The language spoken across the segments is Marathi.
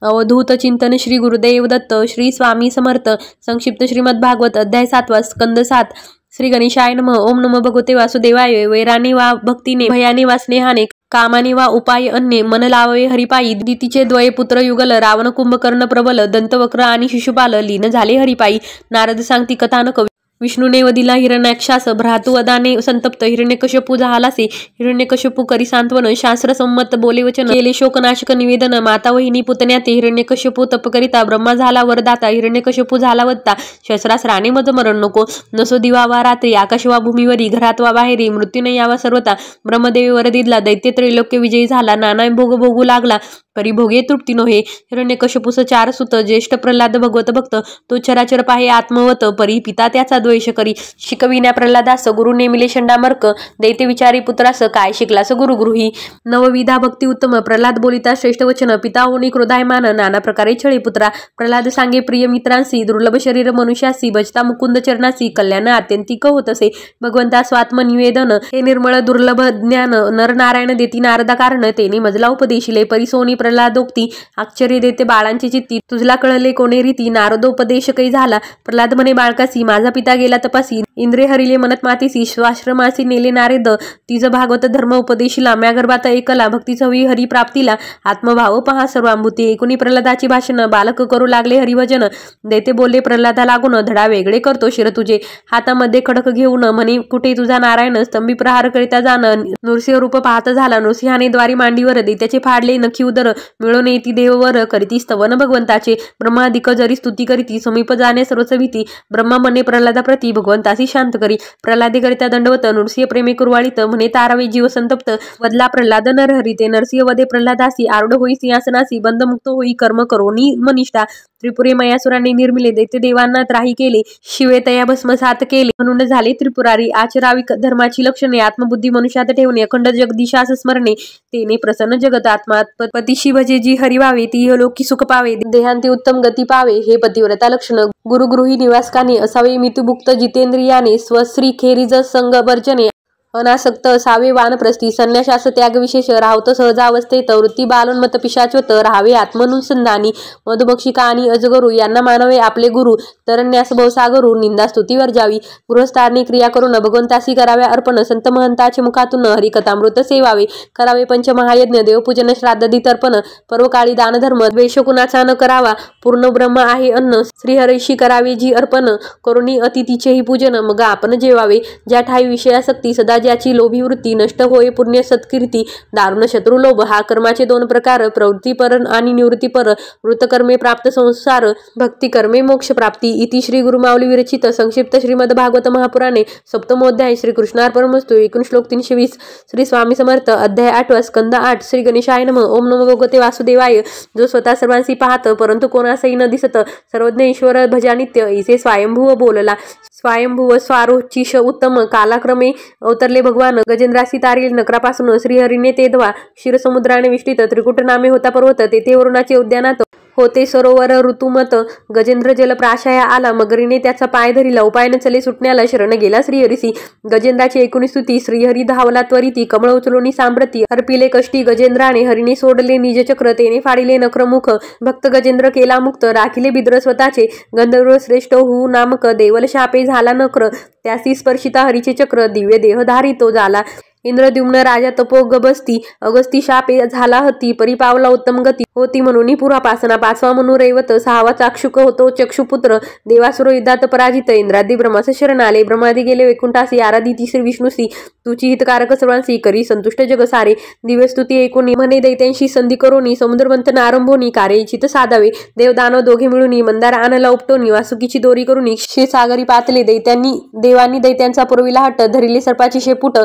अवधूत चिंतन श्री गुरुदेव दत्त श्री स्वामी समर्थ। संक्षिप्त श्रीमद भागवत अध्याय 7 स्कंद 7। श्री गणेशाय नमः। ओम नमो भगवते वासुदेवाय। वैराने वा भक्तीने, भयाने वा स्नेहाने, कामाने वा उपाय अन्ये, मन लावावे हरिपायी। दितीचे द्वये पुत्र युगल, रावण कुंभकर्ण प्रबल, दंतवक्र आणि शिशुपाल लीन झाले हरिपायी। नारद सांगती कथानक। विष्णूने वदिला हिरण्याक्षास, भ्रातू अदाने संतप्त, हिरण्यकश्यपू झालासे। हिरण्यकश्यपू करी सांत्वन, शास्त्र संमत बोले वचन, केले शोकनाशक निवेदन। माता वहिनी पुतण्याते, हिरण्यकश्यपू तप करिता, ब्रह्मा झाला वरदाता। हिरण्यकश्यपू झाला वत्ता, शस्त्रास्त्राने मज मरण नको। नसो दिवा वा रात्री, आकाश वा भूमीवरी, घरात वा बाहेरी, मृत्यू न यावा सर्वता। ब्रह्मदेवी वर दिदला, दैत्य त्रैलोक्य विजयी झाला। नाना भोग भोगू लागला, परिभोगे तृप्ती नोहे। हिरण्यकश्यपूस 4 सुत, ज्येष्ठ प्रल्हाद भगवत भक्त। तो चराचर पाहे आत्मवत, परी पिता त्याचा द्वेष करी। शिकविण्या प्रल्हादास, गुरु नेमिले षंडामर्क। दैत्य विचारी पुत्रास, काय शिकलास गुरुगृही। नवविधा भक्ती उत्तम, प्रल्हाद बोलिता श्रेष्ठ वचन। पिता होणी क्रोधायमान, नाना प्रकारे छळे पुत्रा। प्रल्हाद सांगे प्रिय मित्रांसी, दुर्लभ शरीर मनुष्यासी, भजता मुकुंद चरणासी, कल्याण आत्यंतिक होत असे। भगवंता स्वात्मनिवेदन, हे निर्मळ दुर्लभ ज्ञान, नर नारायण देती नारदा कारण। तेने मजला उपदेशिले, परिसोनी प्रल्हादोक्ती। आश्चर्य देते बाळांची चित्ती, तुझला कळले कोणे रीती। नारदोपदेश कै झाला, प्रल्हाद म्हणे बाळकासी, माझा पिता गेला तपासी। इंद्रे हरिले मनत मातीसी, स्वाश्रमासी नेले नारद। तिज भागवत धर्म उपदेशिला, म्या गर्भात ऐकला, भक्तीच हवी हरी प्राप्तीला। आत्मभाव पहा सर्वांभूती, ऐकुनी प्रल्हादाची भाषण, बालक करू लागले हरिभजन। दैत्य बोलले प्रल्हादा लागून, धडा वेगळे करतो शिर तुझे। हातामध्ये खडक घेऊन, म्हणे कुठे तुझा नारायण। स्तंभी प्रहार करिता जाण, नृसिंह रूप पाहत झाला। नृसिंहाने द्वारी मांडीवर, दैत्याचे फाडले नखी उदर। मिळून येती देववर, करीती स्तवन भगवंताचे। ब्रह्मादिक जरी स्तुती करीती, समीप जाणे सर्वच भीती। ब्रह्मा म्हणे प्रल्हादा प्रती, भगवंतासी शांत करी। प्रल्हादे करिता दंडवत, नृसिंह प्रेमे कुरवाळीत। म्हणे तारावे जीव संतप्त, वदला प्रल्हाद नरहरिते। नरसिंह वदे प्रल्हादासी, आरूढ होई सिंहासनासी। बंधमुक्त होई कर्म करोनी मनिष्ठा। त्रिपुरे मयासुरांनी निर्मिले, दैत्य देवांना त्राही केले। शिवे तया भस्मसात केले, म्हणून झाले त्रिपुरारी। आचरावी धर्माची लक्षणे, आत्मबुद्धी मनुष्यात ठेवणे। अखंड जगदीशास स्मरणे, तेने प्रसन्न जगत आत्मा। पतिशी भजे जी हरी व्हावे, ती लोकी सुख पावे। देहांती उत्तम गती पावे, हे पतिव्रता लक्षण। गुरुगृही निवासकाने, असावे मितुभुक्त जितेंद्रियाने। स्वस्त्री खेरीज संग वर्जने, अनासक्त असावे वानप्रस्थी। संन्यासास त्याग विशेष, राहत सहजावस्थेत। वृत्ती बालोन्मत पिशाचवत, राहावे आत्मनुसंधानी। मधुमक्षिका आणि अजगरू, यांना मानवे आपले गुरु। तरण्यास भवसागरू, निंदा स्तुती वर्जावी। गृहस्थांनी क्रिया करून, भगवंतासी कराव्या अर्पण। संत महंताचे मुखातून, हरिकथामृत सेवावे। करावे पंचमहायज्ञ, देवपूजन श्राद्धादी तर्पण। पर्वकाळी दानधर्म, द्वेष कुणाचा न करावा। पूर्ण ब्रह्म आहे अन्न, श्रीहरीशी करावे जी अर्पण। करुणी अतिथीचेही पूजन, मग आपण जेवावे। ज्या ठाई विषयासक्ती, सदा ज्याची लोभी वृत्ती। नष्ट होय पुण्य सत्कीर्ती, दारुण शत्रू लोभ। हा कर्माचे 2 प्रकार, प्रवृत्तीपर आणि निवृत्तीपर। वृत्तकर्मे प्राप्त संसार, भक्तिकर्मे मोक्ष प्राप्ती। इति श्री गुरुमाऊली विरचित संक्षिप्त श्रीमद भागवत महापुराणे सप्तमोध्याय। श्री कृष्णार्पणमस्तु। एकूण श्लोक 320। श्री स्वामी समर्थ। अध्याय 8 स्कंद 8। श्री गणेशाय नमः। ओम नमो भगवते वासुदेवाय। जो स्वतः सर्वांशी पाहत, परंतु कोणासही न दिसत, सर्वज्ञ ईश्वर भजानित्य, ऐसे स्वयंभुव बोलला। स्वयंभुव स्वारोचिष उत्तम, कालाक्रमे अवतरले भगवान। गजेंद्रासी तारील नकरापासून, श्रीहरीने ते धवा। क्षीरसमुद्राने विष्टित, त्रिकुट नामे होता पर्वत। तेथे वरुणाचे उद्यानात होते सरोवर ऋतुमत। गजेंद्र जल प्राशाया आला, मगरीने त्याचा पाय धरिला। उपाय न चले सुटण्याला, शरण गेला श्रीहरीसी। गजेंद्राची एकूणी स्तुती, श्रीहरी धावला त्वरिती। कमळ उचलूनी सांप्रती, अर्पिले कष्टी गजेंद्राने। हरीने सोडले निजचक्र, तेने फाडिले नक्रमुख। भक्त गजेंद्र केला मुक्त, राखिले बिद्र स्वतःचे। गंधर्व श्रेष्ठ होऊ नामक, देवल शापे झाला नक्र। त्यासी स्पर्शिता हरीचे चक्र, दिव्य देहधारी तो झाला। इंद्रद्युम्न राजा तपोगबस्ती, अगस्ती शापे झाला हती। परिपावला उत्तम गती, होती म्हणून पुरापासना। 5वा मनु रैवत, 6वा चाक्षुक होतो चक्षुपुत्र। देवासुर युद्धात पराजित, इंद्रादी ब्रह्मास शरण आले। ब्रह्मादी गेले वैकुंठासी, आराधिती श्री विष्णुसी। तुची हितकारक सर्वांसी, करी संतुष्ट जग सारे। दिव्यस्तुती ऐकुनी, म्हणे दैत्यांशी संधी करोनी। समुद्रमंथन आरंभोनी, कार्य इच्छित साधावे। देव दानव दोघे मिळून, मंदार आणला उपटोनी। वासुकीची दोरी करुनी, क्षीरसागरी पातले। देवांनी दैत्यांचा पुरविला हट्ट, धरिले सर्पाची शेपूट।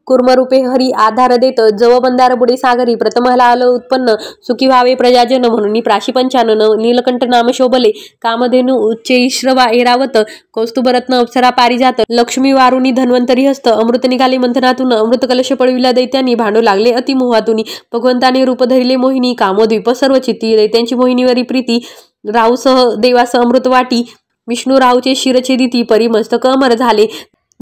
कुर्मरूपे हरी आधार देत, जव मंदार बुडे सागरी। प्रथमला आलं उत्पन्न, सुखी व्हावे प्रजाजन। म्हणून प्राशी पंचानन, नीलकंठ नाम शोभले। कामधेनु उच्चैश्रवा ऐरावत, कौस्तुभरत्न अप्सरा पारिजात। लक्ष्मी वारुणी धन्वंतरी हस्त, अमृत निघाले मंथनातून। अमृत कलश पळविला दैत्यांनी, भांडू लागले अतिमोहातूनी। भगवंताने रूप धरिले मोहिनी, कामोद्वीप सर्व चित्ती। दैत्यांची मोहिनीवरी प्रीती, राहूसह देवास अमृत वाटी। विष्णू राहूचे शिरछेदिती, परी मस्तक अमर झाले।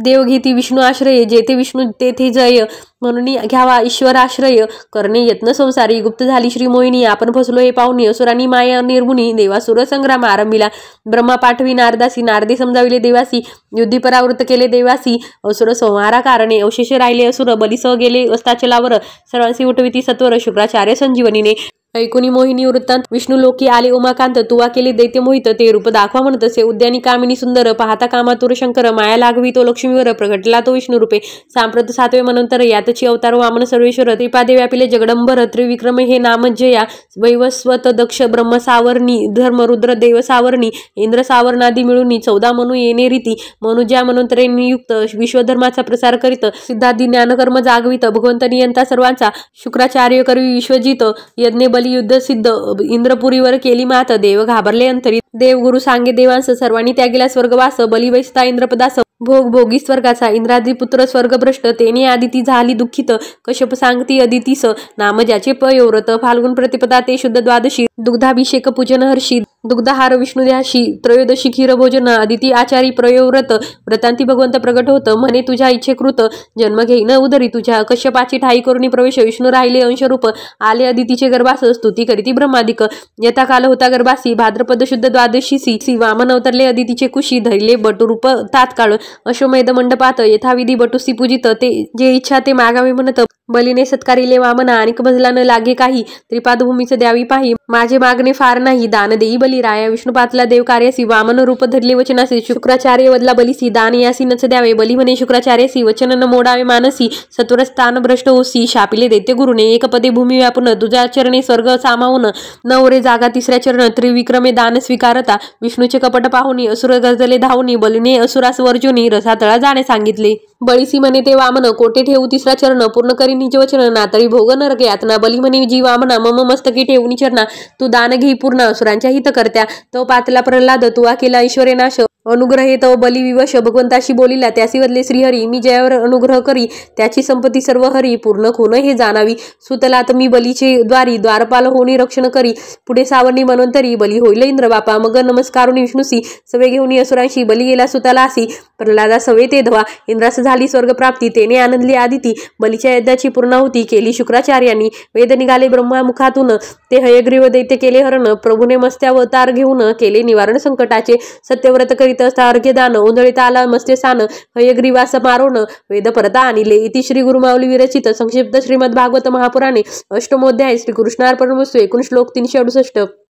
देवघेती विष्णू आश्रय, जेथे विष्णू तेथे जय, म्हणून घ्यावा ईश्वराश्रय, करणे यत्न संसारी. गुप्त झाली श्री मोहिनी, आपण फसलो हे पाहुणी, असुरांनी माया निर्मुनी, देवासुर संग्राम आरंभिला. ब्रह्मा पाठवी नारदासी, नारदे समजाविले देवासी, युद्धी परावृत्त केले देवासी, असुर संहारा कारणे, अवशेष राहिले असुर, बलिसह गेले अस्ताचलावर, सर्वांसी उठविती सत्वर, शुक्राचार्य संजीवनीने. ऐकुनी मोहिनी वृत्तांत, विष्णू लोकी आले उमाकांत, तुवा केले दैत्य मोहित, ते रूप दाखवा म्हणतसे, उद्यानी कामिनी सुंदर, पाहता कामातुर शंकर, माया लागवी तो लक्ष्मीवर, प्रगटला तो विष्णू रूपे, सांप्रत 7वे मनंतर, यातची अवतार वामन सर्वेश्वर, त्रिपादे व्यापिले जगडंबर, त्रिविक्रम हे नाम जया, वैवस्वत दक्ष ब्रह्म सावरणी, धर्मरुद्र देव सावरणी, इंद्र सावरणादी मिळून 14 मनु येणे रीती, मनुज्या मनंतरे नियुक्त, विश्वधर्माचा प्रसार करीत, सिद्धादी ज्ञानकर्म जागवित, भगवंत नियंता सर्वांचा, शुक्राचार्य करवी विश्वजित, यज्ञ युद्ध सिद्ध, इंद्रपुरीवर केली मात, देव घाबरले अंतरी, देवगुरु सांगे देवांस, सर्वांनी त्यागेला स्वर्गवास, बली वैसता इंद्रपदास, भोग भोगी स्वर्गाचा, इंद्रादी पुत्र स्वर्गभ्रष्ट, तेने आदिती झाली दुःखित, कश्यप सांगती अदितीस, नाम ज्याचे पयोव्रत, फाल्गुन प्रतिपदा ते शुद्ध द्वादशी, दुग्धाभिषेक पूजन हर्षी, दुग्धहार विष्णुद्याशी, त्रयोदशी क्षीर भोजन, आदिती आचारी प्रयोव्रत, व्रतांती भगवंत प्रगट होत, म्हणे तुझ्या इच्छेकृत, जन्म घेईन उदरी तुझ्या, कश्यपाची ठाई करुणी प्रवेश, विष्णू राहिले अंशरूप, आले अदितीचे गर्भास, स्तुती करीती ब्रह्मादिक, यथा काल होता गर्भासी, भाद्रपद शुद्ध द्वादशीसी, वामन अवतरले अदितीचे कुशी, धरले बटुरूप तात्काळ, अश्वमेध मंडपात, यथाविधी बटुसी पूजित, ते जे इच्छा ते मागावे म्हणत, बलीने सत्कारिले वामना, आणि बदला न लागे काही, त्रिपादभूमीच द्यावी पाही, माझे मागणे फार नाही, दान देई बलिराया, विष्णुपातला देव कार्यासी, वामन रूप धरले वचनासी, शुक्राचार्य वदला बलिसी, दान यासी नच द्यावे, बली म्हणे शुक्राचार्यसी, वचन न मोडावे मानसी, सत्वर स्थान भ्रष्ट होसी, शापिले दैत्य गुरुने, एक पदे भूमी व्यापून, तुझ्या चरणे स्वर्ग सामावून, नवरे जागा 3ऱ्या चरण, त्रिविक्रमे दान स्वीकारता, विष्णूचे कपट पाहुनी, असुर गरजले धावनी, बलीने असुरास वर्जुनी, रसातळा जाणे सांगितले. बळीसी म्हणे ते वामन, कोठे ठेवू 3रा चरण, पूर्ण करी निज वचन, नातळी भोग नरक यातना, बली म्हणे जी वामना, मम मस्तकी ठेवूनी चरणा, तू दान घेई पूर्ण, असुरांच्या हित करत्या, तो पातला प्रल्हाद, तुवा केला ईश्वरे नाश, अनुग्रहे तव बली विवश, भगवंताशी बोलिला, त्यासी वदले श्रीहरी, मी जयावर अनुग्रह करी, त्याची संपत्ती सर्व हरी, पूर्ण खून हे जाणावी, सुतलात मी बलीचे द्वारी, द्वारपाल होणी रक्षण करी, पुढे सावरणी मनवंतरी, बली होईल इंद्र बापा, मग नमस्कारुनी विष्णुसी, सवे घेऊन असुरांशी, बली गेला सुतलासी, प्रल्हादा सवे ते धवा, इंद्रास झाली स्वर्गप्राप्ती, तेने आनंदली आदिती, बलीच्या यज्ञाची पूर्णाहुती केली शुक्राचार्यांनी, वेद निघाले ब्रह्मामुखातून, ते हयग्रीव दैत्य केले हरण, प्रभूने मस्त्यावतार घेऊन केले निवारण संकटाचे, सत्यव्रत करीत असता अर्घ्यदान, ओंधळीत आला मस्ते सान, हयग्रीवास मारोन, वेद परता आणिले. इति श्री गुरुमाऊली विरचित संक्षिप्त श्रीमद भागवत महापुराणे अष्टमोध्याय. श्री कृष्णार्पणमस्तु. एकूण श्लोक 368.